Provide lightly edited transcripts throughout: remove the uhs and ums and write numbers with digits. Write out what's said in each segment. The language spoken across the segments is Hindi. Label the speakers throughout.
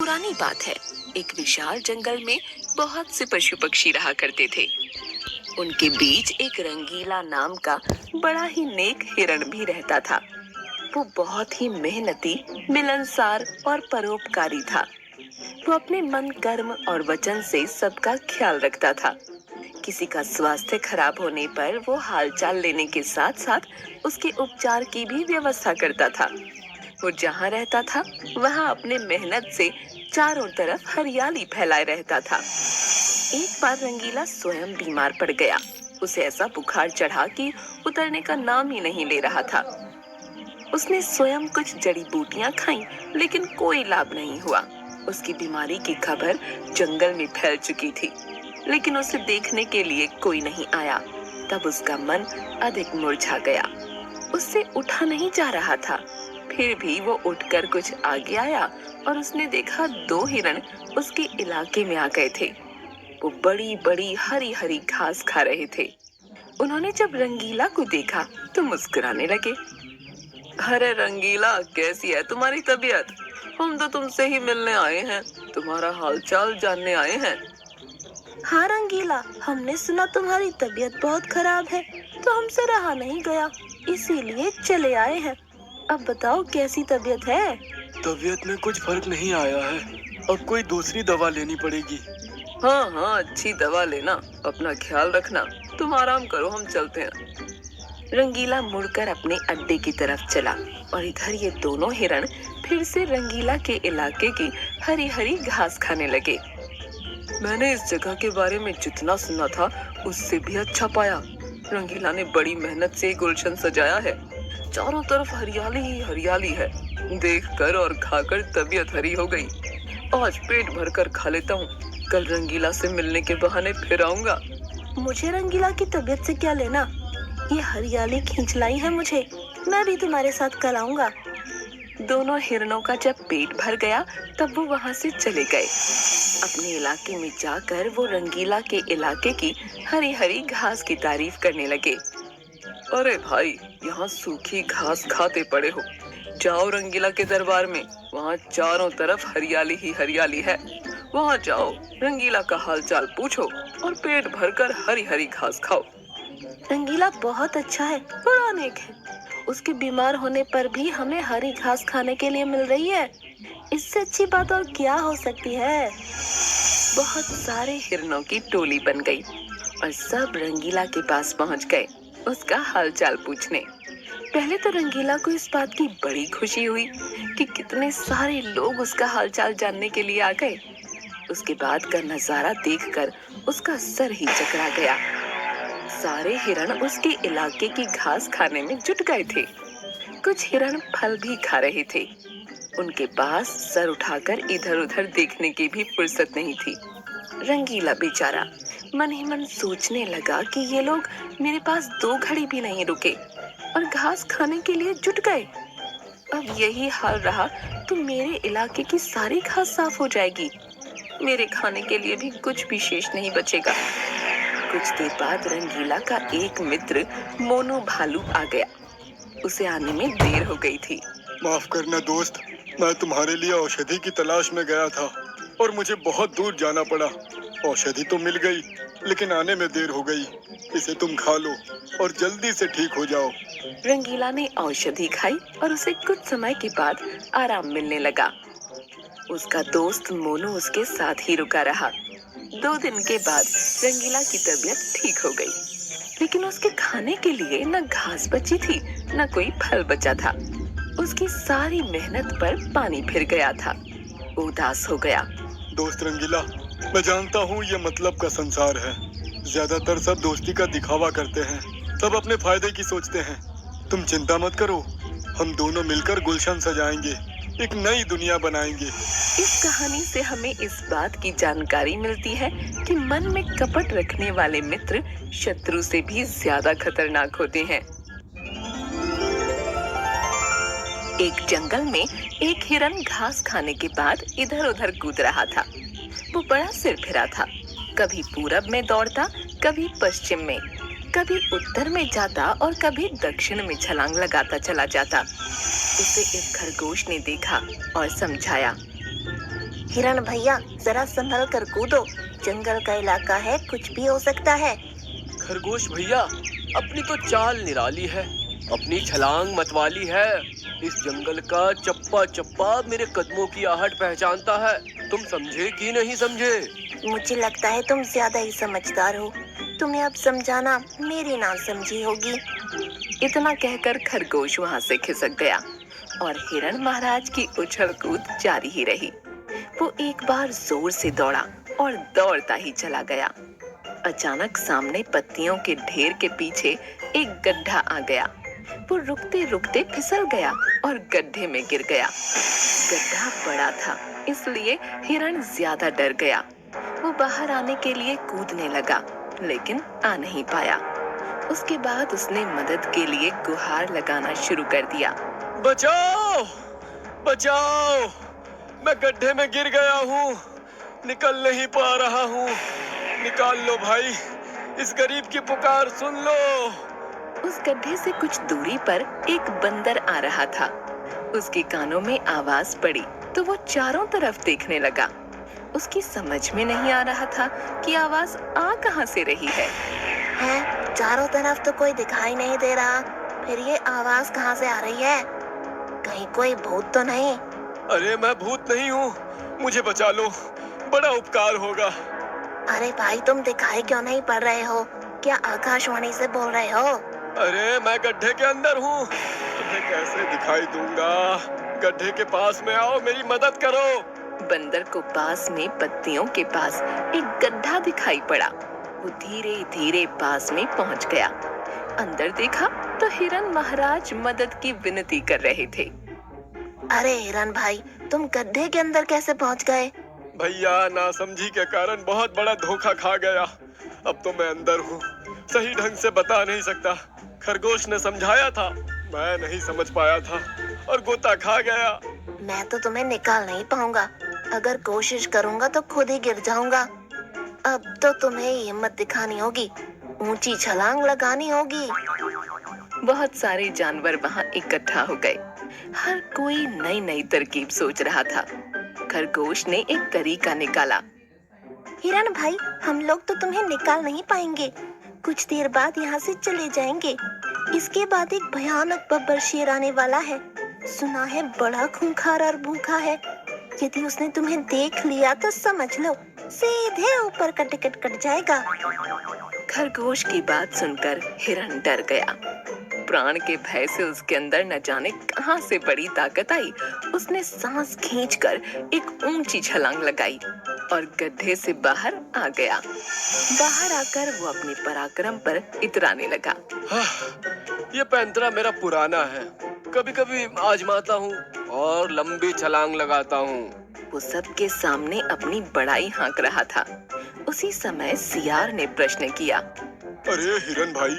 Speaker 1: पुरानी बात है। एक विशाल जंगल में बहुत से पशु पक्षी रहा करते थे। उनके बीच एक रंगीला नाम का बड़ा ही नेक हिरण भी रहता था। वो बहुत ही मेहनती, मिलनसार और परोपकारी था। वो अपने मन, कर्म और वचन से सबका ख्याल रखता था। किसी का स्वास्थ्य खराब होने पर वो हालचाल लेने के साथ साथ उसके उपचार की भी व्यवस्था करता था। वो जहाँ रहता था वहाँ अपने मेहनत से चारों तरफ हरियाली फैलाए रहता था। एक बार रंगीला स्वयं बीमार पड़ गया। उसे ऐसा बुखार चढ़ा कि उतरने का नाम ही नहीं ले रहा था। उसने स्वयं कुछ जड़ी बूटियां खाईं, लेकिन कोई लाभ नहीं हुआ। उसकी बीमारी की खबर जंगल में फैल चुकी थी, लेकिन उसे देखने के लिए कोई नहीं आया। तब उसका मन अधिक मुरझा गया। उससे उठा नहीं जा रहा था। फिर भी वो उठकर कुछ आगे आया और उसने देखा 2 हिरण उसके इलाके में आ गए थे। वो बड़ी बड़ी हरी हरी घास खा रहे थे। उन्होंने जब रंगीला को देखा तो मुस्कुराने लगे। अरे रंगीला, कैसी है तुम्हारी तबीयत? हम तो तुमसे ही मिलने आए हैं, तुम्हारा हालचाल जानने आए हैं।
Speaker 2: हाँ रंगीला, हमने सुना तुम्हारी तबीयत बहुत खराब है, तो हमसे रहा नहीं गया, इसीलिए चले आए हैं। अब बताओ कैसी तबीयत है?
Speaker 3: तबीयत में कुछ फर्क नहीं आया है, अब कोई दूसरी दवा लेनी पड़ेगी।
Speaker 4: हाँ हाँ, अच्छी दवा लेना, अपना ख्याल रखना। तुम आराम करो, हम चलते हैं।
Speaker 1: रंगीला मुड़कर अपने अड्डे की तरफ चला और इधर ये दोनों हिरण फिर से रंगीला के इलाके की हरी हरी घास खाने लगे।
Speaker 4: मैंने इस जगह के बारे में जितना सुना था उससे भी अच्छा पाया। रंगीला ने बड़ी मेहनत से गुलशन सजाया है। चारों तरफ हरियाली ही हरियाली है। देखकर और खाकर तबीयत हरी हो गई। आज पेट भरकर खा लेता हूँ, कल रंगीला से मिलने के बहाने फिर आऊंगा।
Speaker 2: मुझे रंगीला की तबीयत से क्या लेना? ये हरियाली खींच लाई है मुझे। मैं भी तुम्हारे साथ कल आऊंगा।
Speaker 1: दोनों हिरणों का जब पेट भर गया तब वो वहाँ से चले गए। अपने इलाके में जाकर वो रंगीला के इलाके की हरी हरी घास की तारीफ करने लगे।
Speaker 4: अरे भाई, यहाँ सूखी घास खाते पड़े हो। जाओ रंगीला के दरबार में, वहाँ चारों तरफ हरियाली ही हरियाली है। वहाँ जाओ, रंगीला का हालचाल पूछो और पेट भरकर हरी हरी घास खाओ।
Speaker 2: रंगीला बहुत अच्छा है, बड़ा नेक है। उसके बीमार होने पर भी हमें हरी घास खाने के लिए मिल रही है। इससे अच्छी बात और क्या हो सकती है?
Speaker 1: बहुत सारे हिरणों की टोली बन गई और सब रंगीला के पास पहुंच गए उसका हालचाल पूछने। पहले तो रंगीला को इस बात की बड़ी खुशी हुई कि कितने सारे लोग उसका हालचाल जानने के लिए आ गए। उसके बाद का नजारा देखकर उसका सर ही चकरा गया। सारे हिरण उसके इलाके की घास खाने में जुट गए थे। कुछ हिरण फल भी खा रहे थे। उनके पास सर उठाकर इधर उधर देखने की भी फुर्सत नहीं थी। रंगीला बेचारा मन ही मन सोचने लगा कि ये लोग मेरे पास 2 घड़ी भी नहीं रुके और घास खाने के लिए जुट गए। अब यही हाल रहा तो मेरे इलाके की सारी घास साफ हो जाएगी। मेरे खाने के लिए भी कुछ भी शेष नहीं बचेगा। कुछ देर बाद रंगीला का एक मित्र मोनू भालू आ गया। उसे आने में देर हो गई थी।
Speaker 3: माफ करना दोस्त, मैं तुम्हारे लिए औषधि की तलाश में गया था और मुझे बहुत दूर जाना पड़ा। औषधि तो मिल गई, लेकिन आने में देर हो गई। इसे तुम खा लो और जल्दी से ठीक हो जाओ।
Speaker 1: रंगीला ने औषधि खाई और उसे कुछ समय के बाद आराम मिलने लगा। उसका दोस्त मोनू उसके साथ ही रुका रहा। 2 दिन के बाद रंगीला की तबीयत ठीक हो गई, लेकिन उसके खाने के लिए न घास बची थी न कोई फल बचा था। उसकी सारी मेहनत पर पानी फिर गया था। वो उदास हो गया।
Speaker 3: दोस्त रंगीला, मैं जानता हूँ ये मतलब का संसार है। ज्यादातर सब दोस्ती का दिखावा करते हैं, सब अपने फायदे की सोचते हैं। तुम चिंता मत करो, हम दोनों मिलकर गुलशन सजाएंगे, एक नई दुनिया बनाएंगे।
Speaker 1: इस कहानी से हमें इस बात की जानकारी मिलती है कि मन में कपट रखने वाले मित्र शत्रु से भी ज्यादा खतरनाक होते हैं। एक जंगल में एक हिरन घास खाने के बाद इधर उधर कूद रहा था। वो बड़ा सिरफिरा था। कभी पूरब में दौड़ता, कभी पश्चिम में, कभी उत्तर में जाता और कभी दक्षिण में छलांग लगाता चला जाता। उसे एक खरगोश ने देखा और समझाया।
Speaker 2: हिरण भैया जरा संभल कर कूदो, जंगल का इलाका है, कुछ भी हो सकता है।
Speaker 5: खरगोश भैया, अपनी तो चाल निराली है, अपनी छलांग मतवाली है। इस जंगल का चप्पा चप्पा मेरे कदमों की आहट पहचानता है। तुम समझे कि नहीं समझे?
Speaker 2: मुझे लगता है तुम ज्यादा ही समझदार हो, तुम्हें अब समझाना मेरी ना समझी होगी।
Speaker 1: इतना कहकर खरगोश वहाँ से खिसक गया और हिरण महाराज की उछल कूद जारी ही रही। वो एक बार जोर से दौड़ा और दौड़ता ही चला गया। अचानक सामने पत्तियों के ढेर के पीछे एक गड्ढा आ गया। वो रुकते रुकते फिसल गया और गड्ढे में गिर गया। गड्ढा बड़ा था, इसलिए हिरण ज्यादा डर गया। वो बाहर आने के लिए कूदने लगा, लेकिन आ नहीं पाया। उसके बाद उसने मदद के लिए गुहार लगाना शुरू कर दिया।
Speaker 5: बचाओ! बचाओ! मैं गड्ढे में गिर गया हूँ, निकल नहीं पा रहा हूँ। निकाल लो भाई, इस गरीब की पुकार सुन लो।
Speaker 1: उस गड्ढे से कुछ दूरी पर एक बंदर आ रहा था। उसके कानों में आवाज पड़ी तो वो चारों तरफ देखने लगा। उसकी समझ में नहीं आ रहा था कि आवाज आ कहां से रही है।
Speaker 2: चारों तरफ तो कोई दिखाई नहीं दे रहा, फिर ये आवाज कहाँ से आ रही है? कहीं कोई भूत तो नहीं?
Speaker 5: अरे मैं भूत नहीं हूँ, मुझे बचा लो, बड़ा उपकार होगा।
Speaker 2: अरे भाई तुम दिखाई क्यों नहीं पड़ रहे हो? क्या आकाशवाणी से बोल रहे हो?
Speaker 5: अरे मैं गड्ढे के अंदर हूँ, तुम्हें कैसे दिखाई दूंगा? गड्ढे के पास में आओ, मेरी मदद करो।
Speaker 1: बंदर को पास में पत्तियों के पास एक गड्ढा दिखाई पड़ा। वो धीरे धीरे पास में पहुंच गया। अंदर देखा तो हिरण महाराज मदद की विनती कर रहे थे।
Speaker 2: अरे हिरण भाई, तुम गड्ढे के अंदर कैसे पहुंच गए?
Speaker 5: भैया नासमझी के कारण बहुत बड़ा धोखा खा गया। अब तो मैं अंदर हूँ, सही ढंग से बता नहीं सकता। खरगोश ने समझाया था, मैं नहीं समझ पाया था और गोता खा गया।
Speaker 2: मैं तो तुम्हें निकाल नहीं पाऊंगा, अगर कोशिश करूंगा तो खुद ही गिर जाऊंगा। अब तो तुम्हें हिम्मत दिखानी होगी, ऊंची छलांग लगानी होगी।
Speaker 1: बहुत सारे जानवर वहाँ इकट्ठा हो गए। हर कोई नई नई तरकीब सोच रहा था। खरगोश ने एक तरीका निकाला।
Speaker 2: हिरण भाई, हम लोग तो तुम्हें निकाल नहीं पाएंगे, कुछ देर बाद यहाँ से चले जाएंगे। इसके बाद एक भयानक बब्बर शेर आने वाला है, सुना है बड़ा खूंखार और भूखा है। यदि उसने तुम्हें देख लिया तो समझ लो सीधे ऊपर का टिकट कट जाएगा।
Speaker 1: खरगोश की बात सुनकर हिरण डर गया। प्राण के भय से उसके अंदर न जाने कहां से बड़ी ताकत आई। उसने सांस खींचकर एक ऊंची छलांग लगाई और गड्ढे से बाहर आ गया। बाहर आकर वो अपने पराक्रम पर इतराने लगा।
Speaker 5: ये पैंतरा मेरा पुराना है, कभी कभी आजमाता हूँ और लंबी छलांग लगाता हूँ।
Speaker 1: वो सबके सामने अपनी बड़ाई हाँक रहा था। उसी समय सियार ने प्रश्न किया।
Speaker 3: अरे हिरण भाई,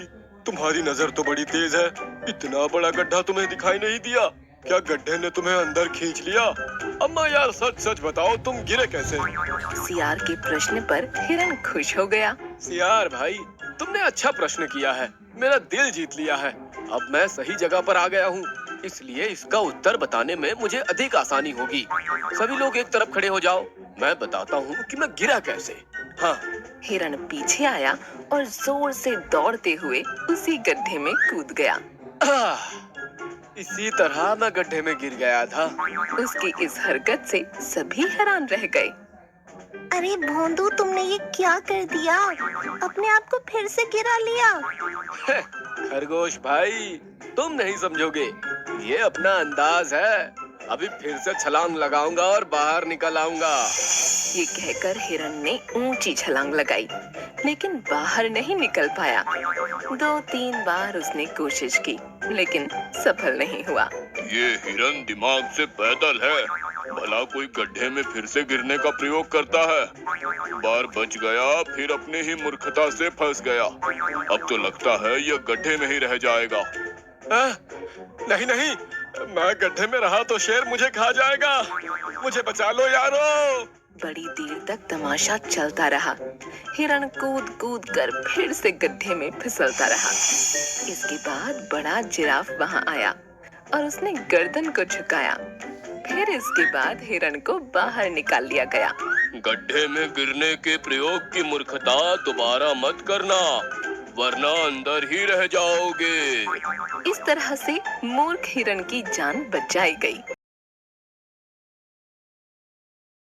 Speaker 3: तुम्हारी नजर तो बड़ी तेज है, इतना बड़ा गड्ढा तुम्हें दिखाई नहीं दिया? क्या गड्ढे ने तुम्हें अंदर खींच लिया? अम्मा यार, सच सच बताओ, तुम गिरे कैसे?
Speaker 1: सियार के प्रश्न पर हिरण खुश हो गया।
Speaker 5: सियार भाई, तुमने अच्छा प्रश्न किया है, मेरा दिल जीत लिया है। अब मैं सही जगह पर आ गया हूँ, इसलिए इसका उत्तर बताने में मुझे अधिक आसानी होगी। सभी लोग एक तरफ खड़े हो जाओ, मैं बताता हूँ कि मैं गिरा कैसे। हाँ।
Speaker 1: हिरण पीछे आया और जोर से दौड़ते हुए उसी गड्ढे में कूद गया।
Speaker 5: इसी तरह मैं गड्ढे में गिर गया था।
Speaker 1: उसकी इस हरकत से सभी हैरान रह गए।
Speaker 2: अरे भोंदू, तुमने ये क्या कर दिया? अपने आप को फिर से गिरा लिया।
Speaker 5: खरगोश भाई, तुम नहीं समझोगे, ये अपना अंदाज है। अभी फिर से छलांग लगाऊंगा और बाहर निकल आऊंगा।
Speaker 1: ये कहकर हिरण ने ऊंची छलांग लगाई, लेकिन बाहर नहीं निकल पाया। 2-3 बार उसने कोशिश की, लेकिन सफल नहीं हुआ।
Speaker 3: ये हिरण दिमाग से पैदल है, भला कोई गड्ढे में फिर से गिरने का प्रयोग करता है। बार बच गया, फिर अपने ही मूर्खता से फंस गया। अब तो लगता है ये गड्ढे में ही रह जाएगा।
Speaker 5: नहीं नहीं, मैं गड्ढे में रहा तो शेर मुझे खा जाएगा। मुझे बचा लो यारो।
Speaker 1: बड़ी देर तक तमाशा चलता रहा। हिरण कूद कूद कर फिर से गड्ढे में फिसलता रहा। इसके बाद बड़ा जिराफ वहां आया और उसने गर्दन को झुकाया। फिर इसके बाद हिरण को बाहर निकाल लिया गया।
Speaker 5: गड्ढे में गिरने के प्रयोग की मूर्खता दोबारा मत करना, वरना अंदर ही रह जाओगे।
Speaker 1: इस तरह से मूर्ख हिरण की जान बचाई गई।